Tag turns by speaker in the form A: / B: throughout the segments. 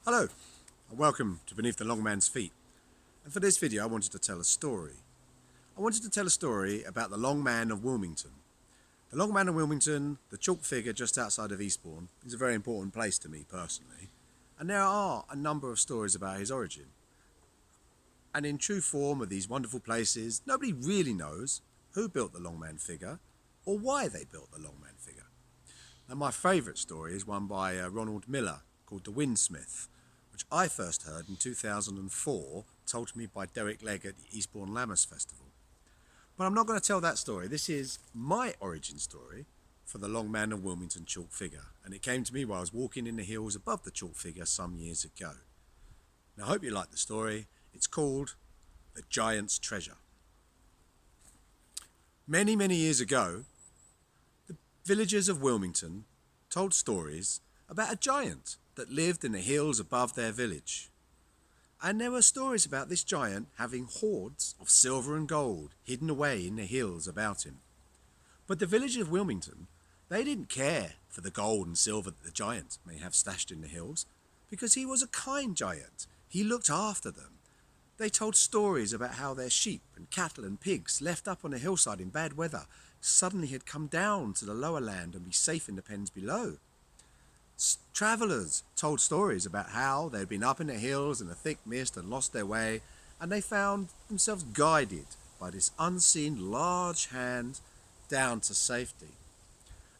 A: Hello, and welcome to Beneath the Longman's Feet. And for this video, I wanted to tell a story. I wanted to tell a story about the Longman of Wilmington. The Longman of Wilmington, the chalk figure just outside of Eastbourne, is a very important place to me personally. And there are a number of stories about his origin. And in true form of these wonderful places, nobody really knows who built the Longman figure or why they built the Longman figure. Now, my favourite story is one by Ronald Miller called The Windsmith, which I first heard in 2004, told to me by Derek Legg at the Eastbourne Lammas Festival. But I'm not going to tell that story. This is my origin story for the Longman of Wilmington chalk figure, and it came to me while I was walking in the hills above the chalk figure some years ago. Now, I hope you like the story. It's called The Giant's Treasure. Many, many years ago, the villagers of Wilmington told stories about a giant that lived in the hills above their village. And there were stories about this giant having hoards of silver and gold hidden away in the hills about him. But the villagers of Wilmington, they didn't care for the gold and silver that the giant may have stashed in the hills, because he was a kind giant. He looked after them. They told stories about how their sheep and cattle and pigs left up on a hillside in bad weather suddenly had come down to the lower land and be safe in the pens below. Travellers told stories about how they'd been up in the hills in a thick mist and lost their way, and they found themselves guided by this unseen large hand down to safety.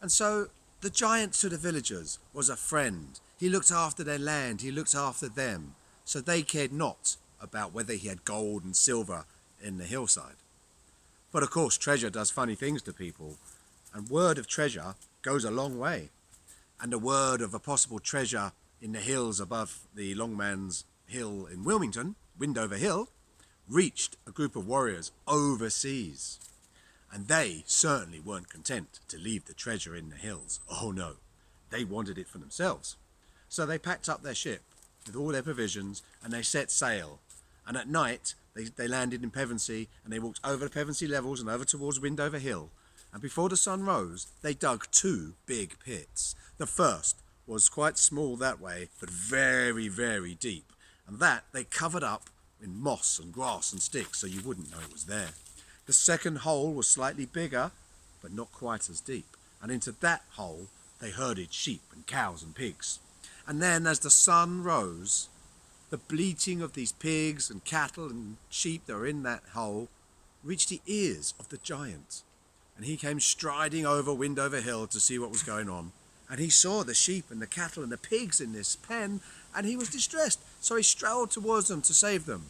A: And so the giant to the villagers was a friend. He looked after their land, he looked after them, so they cared not about whether he had gold and silver in the hillside. But of course, treasure does funny things to people, and word of treasure goes a long way. And the word of a possible treasure in the hills above the Longman's Hill in Wilmington, Windover Hill, reached a group of warriors overseas. And they certainly weren't content to leave the treasure in the hills. Oh no, they wanted it for themselves. So they packed up their ship with all their provisions and they set sail. And at night they landed in Pevensey and they walked over the Pevensey levels and over towards Windover Hill. And before the sun rose, they dug two big pits. The first was quite small that way, but very, very deep. And that they covered up in moss and grass and sticks so you wouldn't know it was there. The second hole was slightly bigger, but not quite as deep. And into that hole, they herded sheep and cows and pigs. And then as the sun rose, the bleating of these pigs and cattle and sheep that were in that hole reached the ears of the giant. And he came striding over Windover Hill to see what was going on. And he saw the sheep and the cattle and the pigs in this pen, and he was distressed. So he strolled towards them to save them.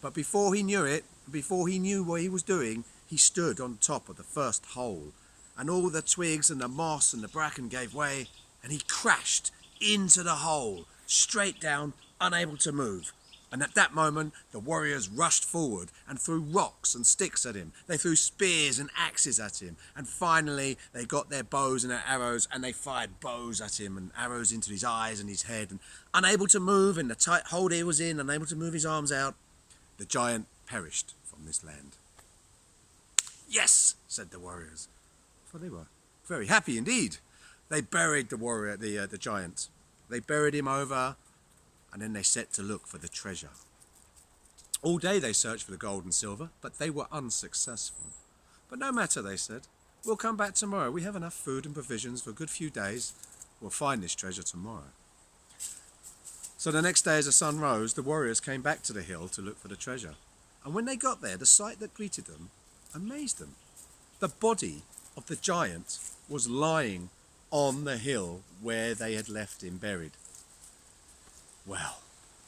A: But before he knew it, before he knew what he was doing, he stood on top of the first hole. And all the twigs and the moss and the bracken gave way, and he crashed into the hole, straight down, unable to move. And at that moment, the warriors rushed forward and threw rocks and sticks at him. They threw spears and axes at him. And finally, they got their bows and their arrows and they fired bows at him and arrows into his eyes and his head. And unable to move in the tight hold he was in, unable to move his arms out, the giant perished from this land. Yes, said the warriors, for they were very happy indeed. They buried the giant. They buried him over, and then they set to look for the treasure. All day they searched for the gold and silver, but they were unsuccessful. But no matter, they said, we'll come back tomorrow. We have enough food and provisions for a good few days. We'll find this treasure tomorrow. So the next day as the sun rose, the warriors came back to the hill to look for the treasure. And when they got there, the sight that greeted them amazed them. The body of the giant was lying on the hill where they had left him buried. Well,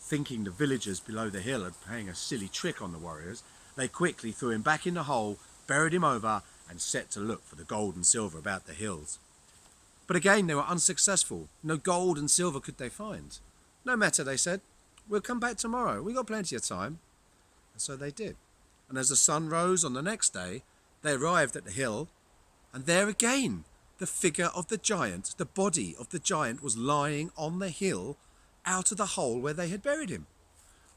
A: thinking the villagers below the hill had playing a silly trick on the warriors, they quickly threw him back in the hole, buried him over, and set to look for the gold and silver about the hills. But again they were unsuccessful. No gold and silver could they find. No matter, they said, we'll come back tomorrow. We've got plenty of time. And so they did. And as the sun rose on the next day, they arrived at the hill, and there again, the figure of the giant, the body of the giant was lying on the hill out of the hole where they had buried him.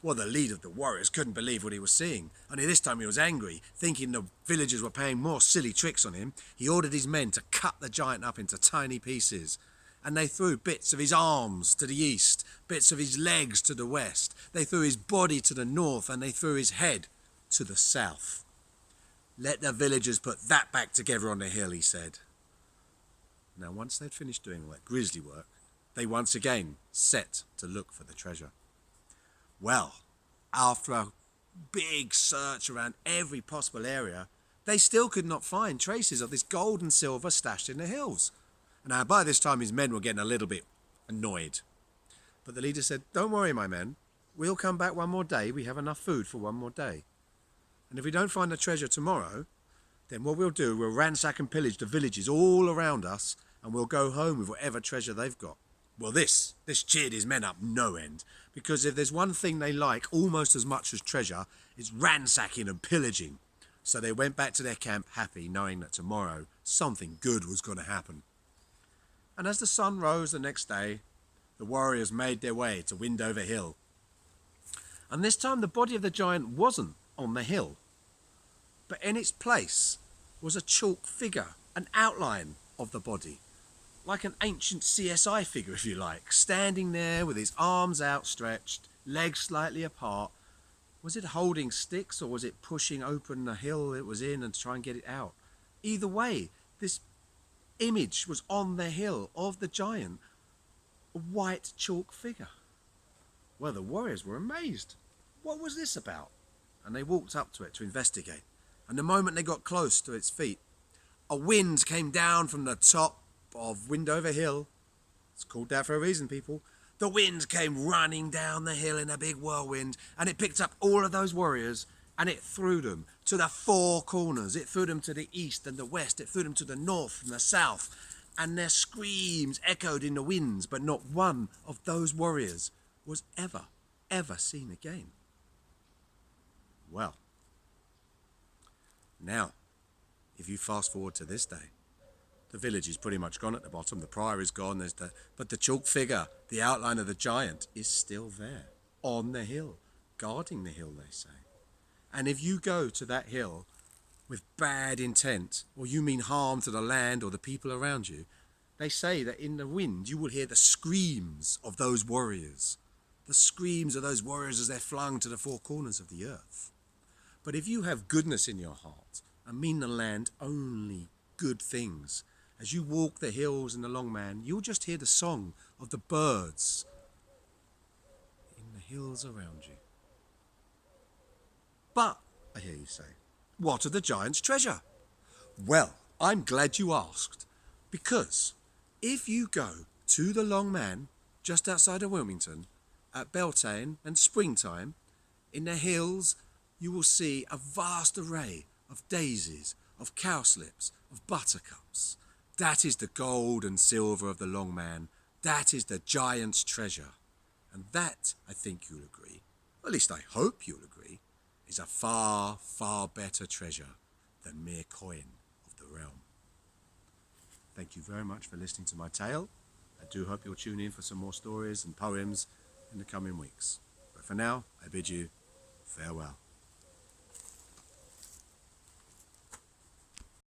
A: Well, the leader of the warriors couldn't believe what he was seeing. Only this time he was angry, thinking the villagers were playing more silly tricks on him. He ordered his men to cut the giant up into tiny pieces. and they threw bits of his arms to the east, bits of his legs to the west. They threw his body to the north, and they threw his head to the south. "Let the villagers put that back together on the hill," he said. Now, once they'd finished doing all that grisly work, they once again set to look for the treasure. Well, after a big search around every possible area, they still could not find traces of this gold and silver stashed in the hills. Now, by this time, his men were getting a little bit annoyed. But the leader said, "Don't worry, my men. We'll come back one more day. We have enough food for one more day. And if we don't find the treasure tomorrow, then what we'll do, we'll ransack and pillage the villages all around us, and we'll go home with whatever treasure they've got." Well, this cheered his men up no end, because if there's one thing they like almost as much as treasure, it's ransacking and pillaging. So they went back to their camp happy, knowing that tomorrow something good was going to happen. And as the sun rose the next day, the warriors made their way to Windover Hill. And this time the body of the giant wasn't on the hill, but in its place was a chalk figure, an outline of the body, like an ancient CSI figure, if you like, standing there with his arms outstretched, legs slightly apart. Was it holding sticks, or was it pushing open the hill it was in and trying to get it out? Either way, this image was on the hill of the giant, a white chalk figure. Well, the warriors were amazed. What was this about? And they walked up to it to investigate. And the moment they got close to its feet, a wind came down from the top of Windover Hill. It's called that for a reason, people. The wind came running down the hill in a big whirlwind, and it picked up all of those warriors and it threw them to the four corners. It threw them to the east and the west. It threw them to the north and the south. And their screams echoed in the winds, but not one of those warriors was ever seen again. Well, now, if you fast forward to this day, the village is pretty much gone at the bottom. The prior is gone. But the chalk figure, the outline of the giant, is still there on the hill, guarding the hill, they say. And if you go to that hill with bad intent, or you mean harm to the land or the people around you, they say that in the wind you will hear the screams of those warriors. The screams of those warriors as they're flung to the four corners of the earth. But if you have goodness in your heart and mean the land only good things, as you walk the hills in the Longman, you'll just hear the song of the birds in the hills around you. But, I hear you say, what of the giant's treasure? Well, I'm glad you asked, because if you go to the Longman, just outside of Wilmington, at Beltane and springtime, in the hills, you will see a vast array of daisies, of cowslips, of buttercups. That is the gold and silver of the Longman. That is the giant's treasure. And that, I think you'll agree, or at least I hope you'll agree, is a far, far better treasure than mere coin of the realm. Thank you very much for listening to my tale. I do hope you'll tune in for some more stories and poems in the coming weeks. But for now, I bid you farewell.